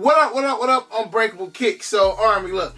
What up, Unbreakable Kick? So, Army, look,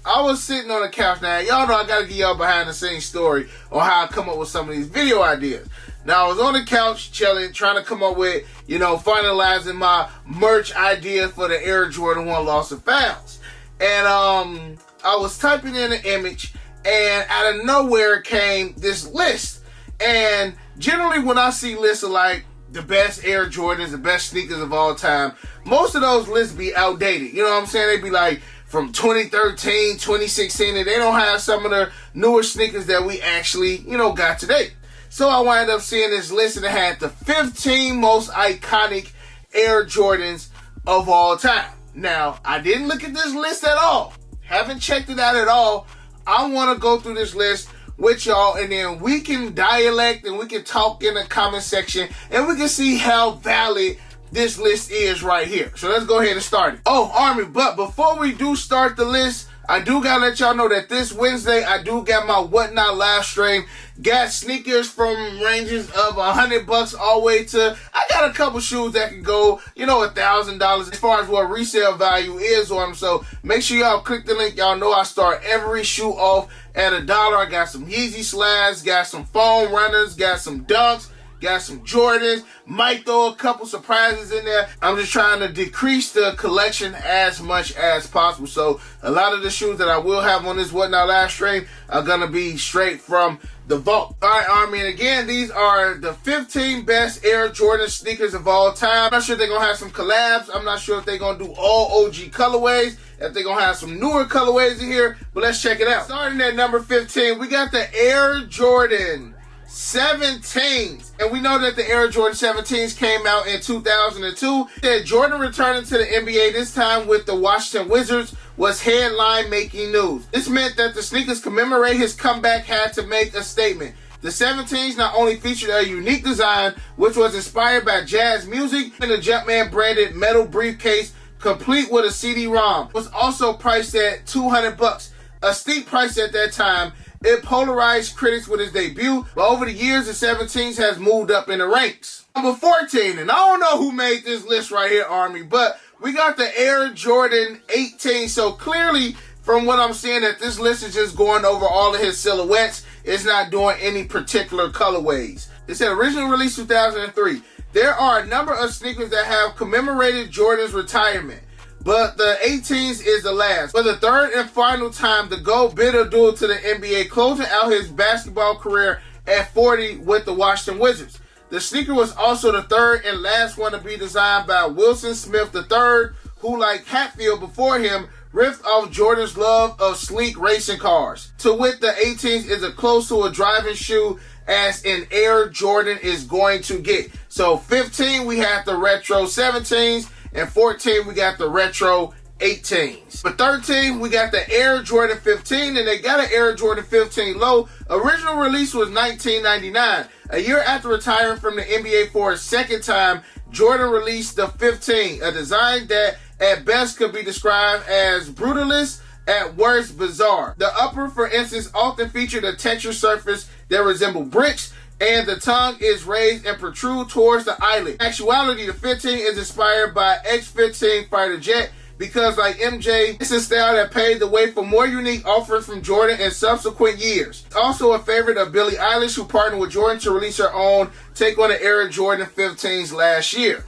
I was sitting on the couch now. Y'all know I gotta give y'all behind the scenes story on how I come up with some of these video ideas. Now, I was on the couch chilling, trying to come up with, finalizing my merch idea for the Air Jordan 1 Lost and Founds. And I was typing in an image, and out of nowhere came this list. And generally when I see lists of like the best Air Jordans, the best sneakers of all time, most of those lists be outdated. You know what I'm saying? They be like from 2013, 2016, and they don't have some of the newer sneakers that we actually, got today. So I wound up seeing this list, and it had the 15 most iconic Air Jordans of all time. Now, I didn't look at this list at all. Haven't checked it out at all. I want to go through this list with y'all, and then we can dialect and we can talk in the comment section, and we can see how valid this list is right here. So let's go ahead and start it. Oh, Army, but before we do start the list, I do gotta let y'all know that this Wednesday, I do got my Whatnot live stream. Got sneakers from ranges of $100 all the way to, I got a couple shoes that can go, $1,000 as far as what resale value is on them. So make sure y'all click the link. Y'all know I start every shoe off at $1. I got some Yeezy slides, got some foam runners, got some dunks, got some Jordans, might throw a couple surprises in there. I'm just trying to decrease the collection as much as possible. So a lot of the shoes that I will have on this Whatnot live stream are going to be straight from the vault. All right, Army, and again, these are the 15 best Air Jordan sneakers of all time. I'm not sure if they're going to have some collabs. I'm not sure if they're going to do all OG colorways, if they're going to have some newer colorways in here, but let's check it out. Starting at number 15, we got the Air Jordan 17s, and we know that the Air Jordan 17s came out in 2002. That Jordan returning to the NBA, this time with the Washington Wizards, was headline making news. This meant that the sneakers commemorate his comeback had to make a statement. The 17s not only featured a unique design, which was inspired by jazz music, and the Jumpman branded metal briefcase complete with a CD-ROM, was also priced at $200, a steep price at that time. It polarized critics with his debut, but over the years, the 17s has moved up in the ranks. Number 14, and I don't know who made this list right here, Army, but we got the Air Jordan 18. So clearly, from what I'm seeing, that this list is just going over all of his silhouettes. It's not doing any particular colorways. It said original release 2003. There are a number of sneakers that have commemorated Jordan's retirement, but the 18s is the last. For the third and final time, the GOAT bid adieu to the NBA, closing out his basketball career at 40 with the Washington Wizards. The sneaker was also the third and last one to be designed by Wilson Smith III, who, like Hatfield before him, riffed off Jordan's love of sleek racing cars. To wit, the 18s is as close to a driving shoe as an Air Jordan is going to get. So 15, we have the retro 17s, and 14, we got the retro 18s. For 13, we got the Air Jordan 15, and they got an Air Jordan 15 low. Original release was 1999. A year after retiring from the NBA for a second time, Jordan released the 15, a design that at best could be described as brutalist, at worst bizarre. The upper, for instance, often featured a textured surface that resembled bricks, and the tongue is raised and protrude towards the eyelid. In actuality, the 15 is inspired by X-15 fighter jet, because like MJ, it's a style that paved the way for more unique offerings from Jordan in subsequent years. It's also a favorite of Billie Eilish, who partnered with Jordan to release her own take on the Air Jordan 15s last year.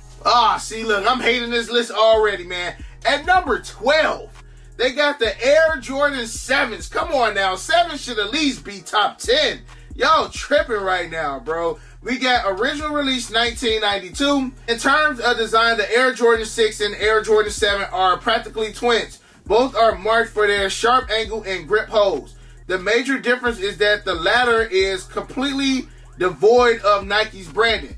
See, look, I'm hating this list already, man. At number 12, they got the Air Jordan 7s. Come on now, 7 should at least be top 10. Y'all tripping right now, bro. We got original release 1992. In terms of design, the Air Jordan 6 and Air Jordan 7 are practically twins. Both are marked for their sharp angle and grip holes. The major difference is that the latter is completely devoid of Nike's branding.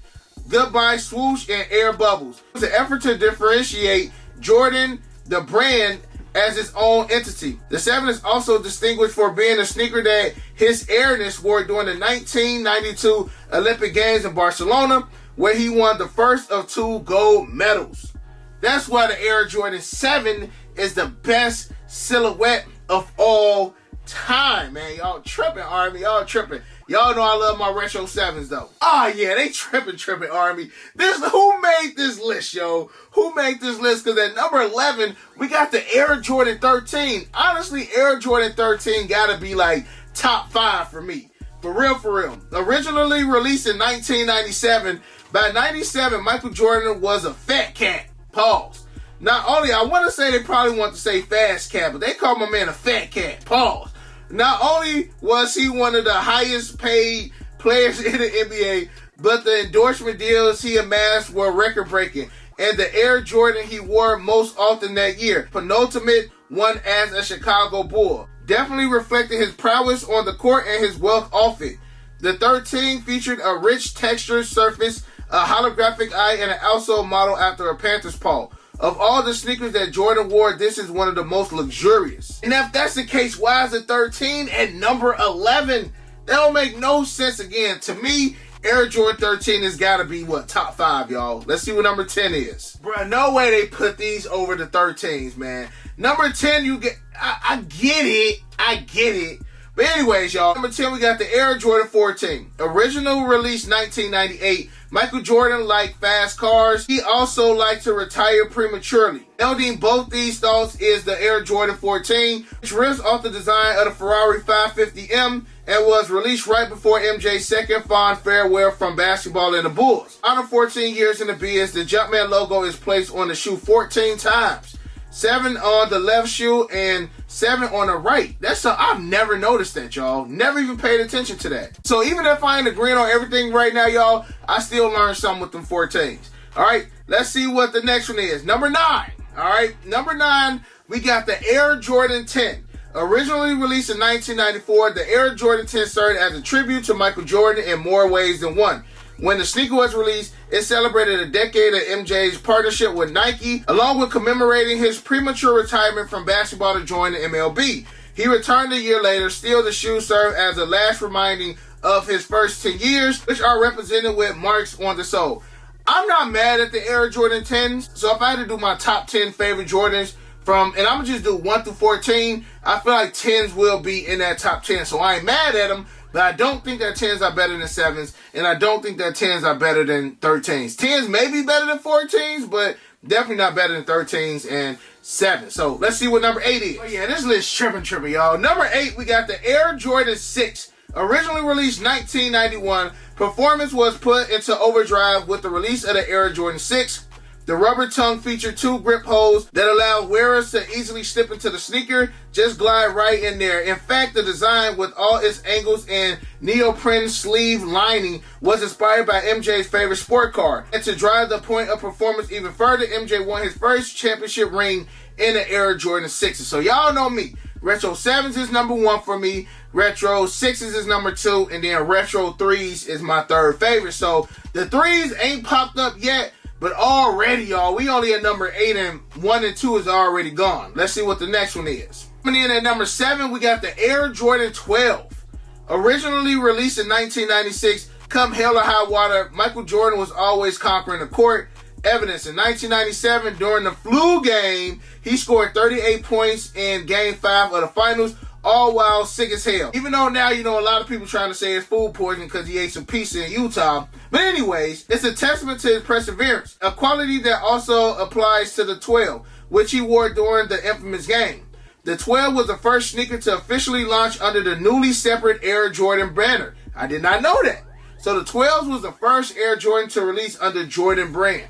Goodbye swoosh and air bubbles. It's an effort to differentiate Jordan, the brand, as its own entity. The 7 is also distinguished for being a sneaker that His Airness wore during the 1992 Olympic Games in Barcelona, where he won the first of 2 gold medals. That's why the Air Jordan 7 is the best silhouette of all time, man. Y'all tripping, Army. Y'all tripping. Y'all know I love my retro 7s though. Oh yeah, they tripping, Army. Who made this list, yo? Who made this list? Because at number 11, we got the Air Jordan 13. Honestly, Air Jordan 13 gotta be like top 5 for me. For real, for real. Originally released in 1997, by 97, Michael Jordan was a fat cat. Pause. Not only, I want to say they probably want to say fast cat, but they call my man a fat cat. Pause. Not only was he one of the highest paid players in the NBA, but the endorsement deals he amassed were record-breaking. And the Air Jordan he wore most often that year, penultimate one as a Chicago Bull, definitely reflected his prowess on the court and his wealth off it. The 13 featured a rich textured surface, a holographic eye, and an outsole model after a Panther's paw. Of all the sneakers that Jordan wore, this is one of the most luxurious. And if that's the case, why is it 13 at number 11? That don't make no sense. Again, to me, Air Jordan 13 has got to be, what, top 5, y'all. Let's see what number 10 is. Bruh, no way they put these over the 13s, man. Number 10, you get, I get it. But anyways, y'all, number 10, we got the Air Jordan 14. Original release 1998. Michael Jordan liked fast cars. He also liked to retire prematurely. Melding both these thoughts is the Air Jordan 14, which rips off the design of the Ferrari 550M and was released right before MJ's second fond farewell from basketball and the Bulls. Under 14 years in the biz, the Jumpman logo is placed on the shoe 14 times. 7 on the left shoe and 7 on the right. I've never noticed that, y'all. Never even paid attention to that. So even if I ain't agreeing on everything right now, y'all, I still learned something with them 14s. All right, let's see what the next one is. Number 9. All right, number 9, we got the Air Jordan 10. Originally released in 1994, the Air Jordan 10 served as a tribute to Michael Jordan in more ways than one. When the sneaker was released, it celebrated a decade of MJ's partnership with Nike, along with commemorating his premature retirement from basketball to join the MLB. He returned a year later. Still, the shoe served as a last reminding of his first 10 years, which are represented with marks on the sole. I'm not mad at the Air Jordan 10s, so if I had to do my top 10 favorite Jordans, and I'm going to just do 1 through 14, I feel like 10s will be in that top 10, so I ain't mad at them. But I don't think that 10s are better than 7s, and I don't think that 10s are better than 13s. 10s may be better than 14s, but definitely not better than 13s and 7s. So let's see what number 8 is. Oh yeah, this list tripping, y'all. Number 8, we got the Air Jordan 6. Originally released 1991, performance was put into overdrive with the release of the Air Jordan 6. The rubber tongue featured 2 grip holes that allow wearers to easily slip into the sneaker, just glide right in there. In fact, the design with all its angles and neoprene sleeve lining was inspired by MJ's favorite sport car. And to drive the point of performance even further, MJ won his first championship ring in the Air Jordan 6s. So y'all know me. Retro 7s is number 1 for me. Retro 6s is number 2. And then Retro 3s is my 3rd favorite. So the 3s ain't popped up yet. But already, y'all, we only at number 8 and 1 and 2 is already gone. Let's see what the next one is. Coming in at number 7, we got the Air Jordan 12. Originally released in 1996, come hell or high water, Michael Jordan was always conquering the court. Evidence, in 1997, during the flu game, he scored 38 points in Game 5 of the finals, all while sick as hell. Even though now, a lot of people trying to say it's food poisoning because he ate some pizza in Utah. But anyways, it's a testament to his perseverance, a quality that also applies to the 12, which he wore during the infamous game. The 12 was the first sneaker to officially launch under the newly separate Air Jordan banner. I did not know that. So the 12s was the first Air Jordan to release under Jordan brand.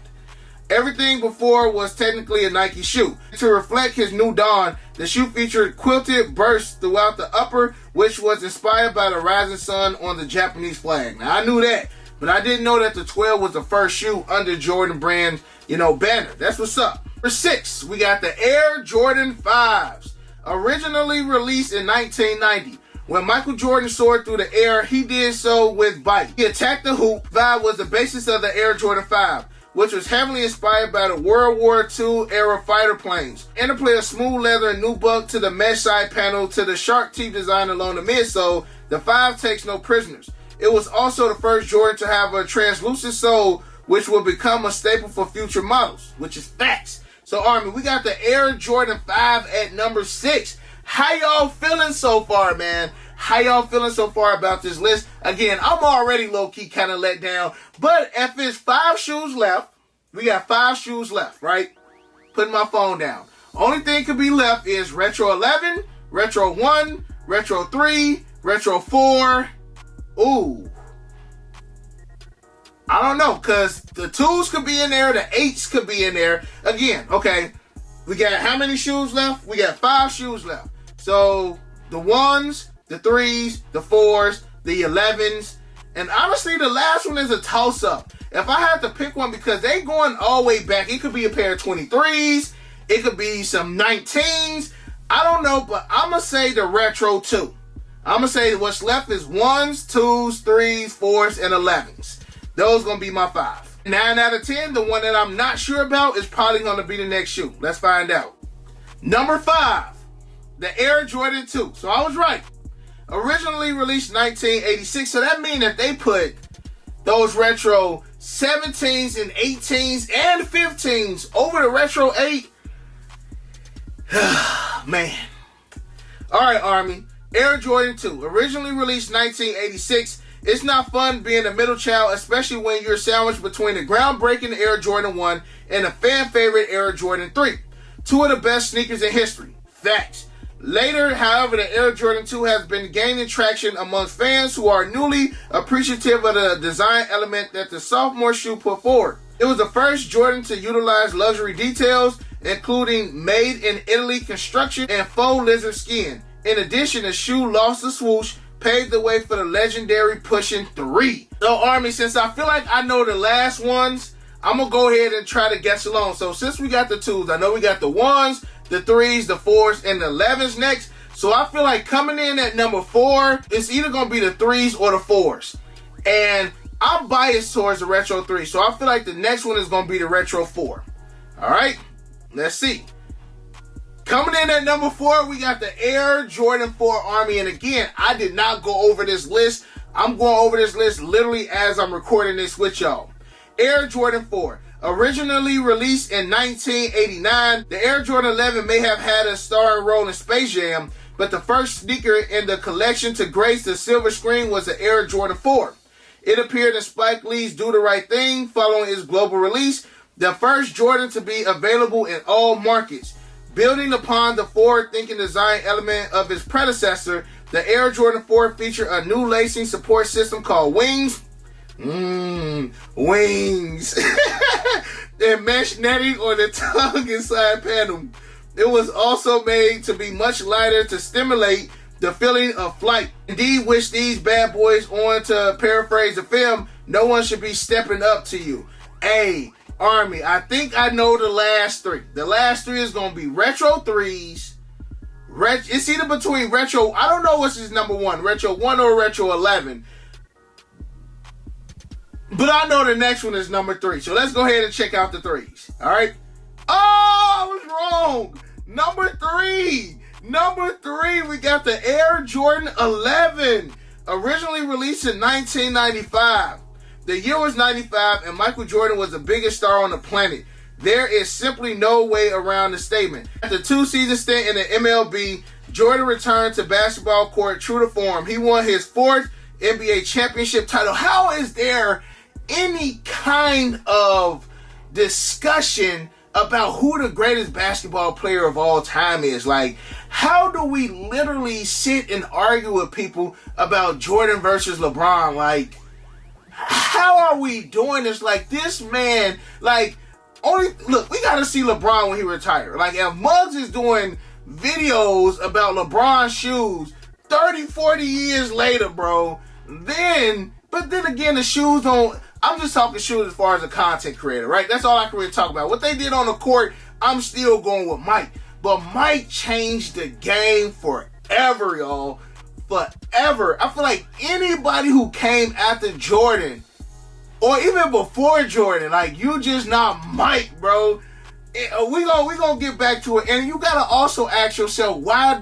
Everything before was technically a Nike shoe. To reflect his new dawn, the shoe featured quilted bursts throughout the upper, which was inspired by the rising sun on the Japanese flag. Now, I knew that, but I didn't know that the 12 was the first shoe under Jordan brand, banner. That's what's up. For 6, we got the Air Jordan 5s. Originally released in 1990. When Michael Jordan soared through the air, he did so with bite. He attacked the hoop. Vibe was the basis of the Air Jordan 5. Which was heavily inspired by the World War II era fighter planes. Interplay of smooth leather and nubuck to the mesh side panel to the shark teeth design along the midsole, the 5 takes no prisoners. It was also the first Jordan to have a translucent sole, which will become a staple for future models, which is facts. So Army, we got the Air Jordan 5 at number 6. How y'all feeling so far, man? How y'all feeling so far about this list? Again, I'm already low-key kind of let down. But if it's 5 shoes left, we got 5 shoes left, right? Putting my phone down. Only thing could be left is Retro 11, Retro 1, Retro 3, Retro 4. Ooh. I don't know, because the 2s could be in there, the 8s could be in there. Again, okay, we got how many shoes left? We got 5 shoes left. So, the 1s, the 3s, the 4s, the 11s, and honestly, the last one is a toss-up. If I had to pick one, because they going all the way back, it could be a pair of 23s, it could be some 19s, I don't know, but I'm going to say the Retro 2. I'm going to say what's left is 1s, 2s, 3s, 4s, and 11s. Those going to be my 5. 9 out of 10, the one that I'm not sure about is probably going to be the next shoe. Let's find out. Number 5, the Air Jordan 2. So I was right. Originally released 1986, so that means that they put those retro 17s and 18s and 15s over the retro 8. Man. Alright, Army. Air Jordan 2. Originally released 1986. It's not fun being a middle child, especially when you're sandwiched between the groundbreaking Air Jordan 1 and the fan favorite Air Jordan 3. 2 of the best sneakers in history. Facts. Later, however, the Air Jordan 2 has been gaining traction amongst fans who are newly appreciative of the design element that the sophomore shoe put forward. It was the first Jordan to utilize luxury details, including made-in-Italy construction and faux lizard skin. In addition, the shoe lost the swoosh, paved the way for the legendary Pushing 3. So, Army, since I feel like I know the last ones, I'm going to go ahead and try to guess along. So, since we got the 2s, I know we got the 1s, the 3s, the 4s, and the 11s next. So, I feel like coming in at number 4, it's either going to be the 3s or the 4s. And I'm biased towards the Retro 3, so I feel like the next one is going to be the Retro 4. All right, let's see. Coming in at number 4, we got the Air Jordan 4 Army. And again, I did not go over this list. I'm going over this list literally as I'm recording this with y'all. Air Jordan 4. Originally released in 1989, the Air Jordan 11 may have had a starring role in Space Jam, but the first sneaker in the collection to grace the silver screen was the Air Jordan 4. It appeared in Spike Lee's Do the Right Thing following its global release, the first Jordan to be available in all markets. Building upon the forward-thinking design element of its predecessor, the Air Jordan 4 featured a new lacing support system called Wings. Wings. And mesh netting on the tongue and side panel. It was also made to be much lighter to stimulate the feeling of flight. Indeed, wish these bad boys on, to paraphrase the film, no one should be stepping up to you. Hey, Army, I think I know the last 3. The last 3 is going to be Retro 3s. It's either between Retro, I don't know what's his number 1, Retro 1 or Retro 11. But I know the next one is number 3. So let's go ahead and check out the 3s. All right. Oh, I was wrong. Number 3. Number 3, we got the Air Jordan 11. Originally released in 1995. The year was 95, and Michael Jordan was the biggest star on the planet. There is simply no way around the statement. After 2-season stint in the MLB, Jordan returned to basketball court true to form. He won his 4th NBA championship title. How is there any kind of discussion about who the greatest basketball player of all time is? Like, how do we literally sit and argue with people about Jordan versus LeBron? Like, how are we doing this? Like, this man, like, look, we gotta see LeBron when he retires. Like, if Muggs is doing videos about LeBron shoes 30, 40 years later, bro, but then again, the shoes don't, I'm just talking shoes as far as a content creator, right? That's all I can really talk about. What they did on the court, I'm still going with Mike. But Mike changed the game forever, y'all. Forever. I feel like anybody who came after Jordan, or even before Jordan, like, you just not Mike, bro. We gonna get back to it. And you gotta also ask yourself, why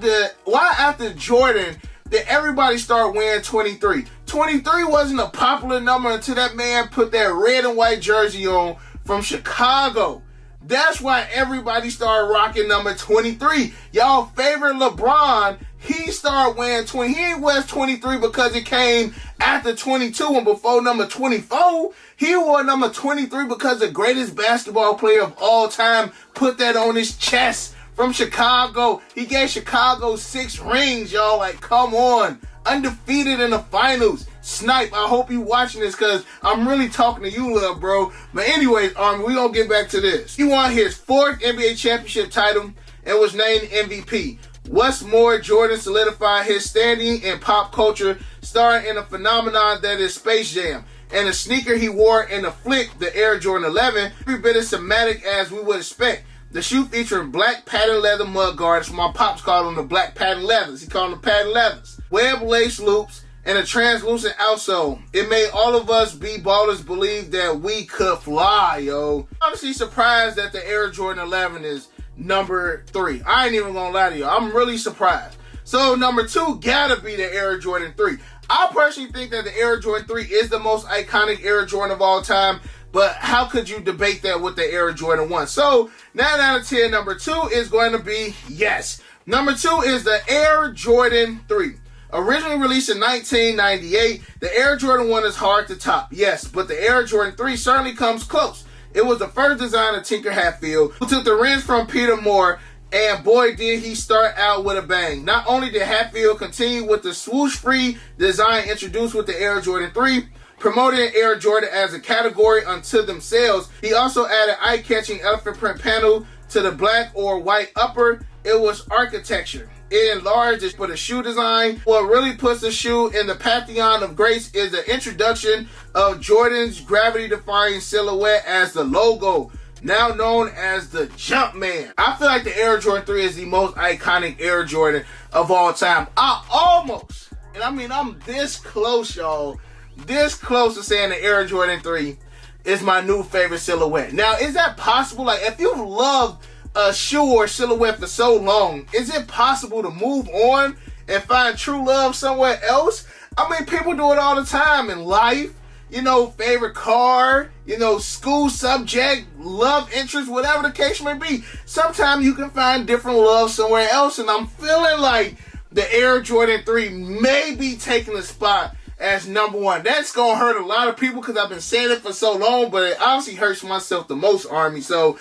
after Jordan did everybody start wearing 23? 23 wasn't a popular number until that man put that red and white jersey on from Chicago. That's why everybody started rocking number 23. Y'all favorite LeBron, he started wearing 20. He ain't wears 23 because it came after 22 and before number 24. He wore number 23 because the greatest basketball player of all time put that on his chest from Chicago. He gave Chicago 6 rings, y'all. Like, come on. Undefeated in the finals. Snipe, I hope you watching this because I'm really talking to you, little bro. But anyways, we gonna get back to this. He won his 4th NBA championship title and was named MVP. What's more, Jordan solidified his standing in pop culture, starring in a phenomenon that is Space Jam. And the sneaker he wore in the flick, the Air Jordan 11, every bit as thematic as we would expect. The shoe featuring black patent leather mud guards. My pops called them the black patent leathers. He called them patent leathers. Web lace loops and a translucent outsole. It made all of us B-ballers believe that we could fly, yo. I'm honestly surprised that the Air Jordan 11 is number 3. I ain't even gonna lie to you. I'm really surprised. So number 2 gotta be the Air Jordan 3. I personally think that the Air Jordan 3 is the most iconic Air Jordan of all time. But how could you debate that with the Air Jordan 1? So 9 out of 10, number 2 is going to be yes. Number 2 is the Air Jordan 3. Originally released in 1998, the Air Jordan 1 is hard to top, yes, but the Air Jordan 3 certainly comes close. It was the first design of Tinker Hatfield, who took the reins from Peter Moore, and boy did he start out with a bang. Not only did Hatfield continue with the swoosh-free design introduced with the Air Jordan 3, promoting Air Jordan as a category unto themselves, he also added eye-catching elephant print panel to the black or white upper. It was architecture. It enlarged it for the shoe design. What really puts the shoe in the pantheon of greats is the introduction of Jordan's gravity-defying silhouette as the logo, now known as the Jumpman. I feel like the Air Jordan 3 is the most iconic Air Jordan of all time. I'm this close, y'all. This close to saying the Air Jordan 3 is my new favorite silhouette. Now, is that possible? Like, if you've loved a shoe or silhouette for so long, is it possible to move on and find true love somewhere else? I mean, people do it all the time in life. You know, favorite car, you know, school subject, love interest, whatever the case may be. Sometimes you can find different love somewhere else, and I'm feeling like the Air Jordan 3 may be taking the spot as number 1. That's gonna hurt a lot of people because I've been saying it for so long, but it obviously hurts myself the most, Army. So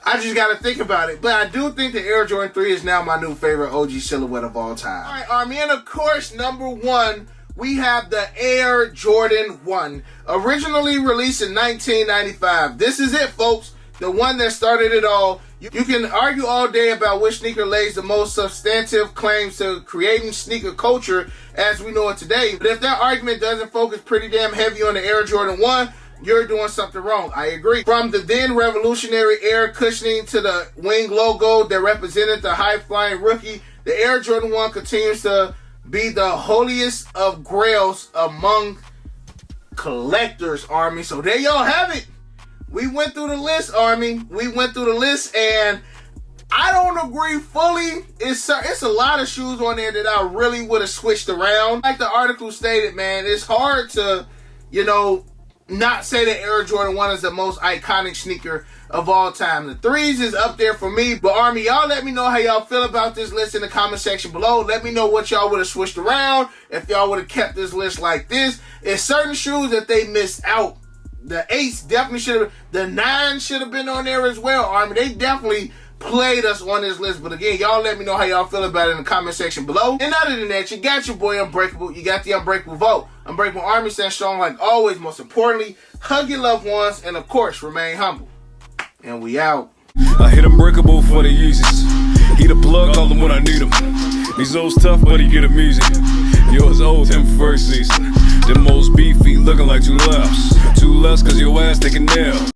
I just gotta think about it. But I do think the Air Jordan 3 is now my new favorite OG silhouette of all time. All right, Army, and of course, number 1, we have the Air Jordan 1, originally released in 1995. This is it, folks. The one that started it all. You can argue all day about which sneaker lays the most substantive claims to creating sneaker culture as we know it today. But if that argument doesn't focus pretty damn heavy on the Air Jordan 1, you're doing something wrong. I agree. From the then revolutionary air cushioning to the wing logo that represented the high-flying rookie, the Air Jordan 1 continues to be the holiest of grails among collectors, Army. So there y'all have it. We went through the list, Army. We went through the list, and I don't agree fully. It's a lot of shoes on there that I really would have switched around. Like the article stated, man, it's hard to, not say that Air Jordan 1 is the most iconic sneaker of all time. The 3s is up there for me. But Army, y'all let me know how y'all feel about this list in the comment section below. Let me know what y'all would have switched around, if y'all would have kept this list like this. It's certain shoes that they missed out. The 8s definitely should have, the 9s should have been on there as well, Army. They definitely played us on this list. But again, y'all let me know how y'all feel about it in the comment section below. And other than that, you got your boy Unbreakable. You got the Unbreakable vote. Unbreakable Army stands strong like always. Most importantly, hug your loved ones and of course, remain humble. And we out. I hit Unbreakable for the Yeezys. He the plug, call him when I need him. These old's tough, but he get him easy. Yours old, him first season. Them most beefy, looking like 2 lefts. 2 less, cause your ass taking nail.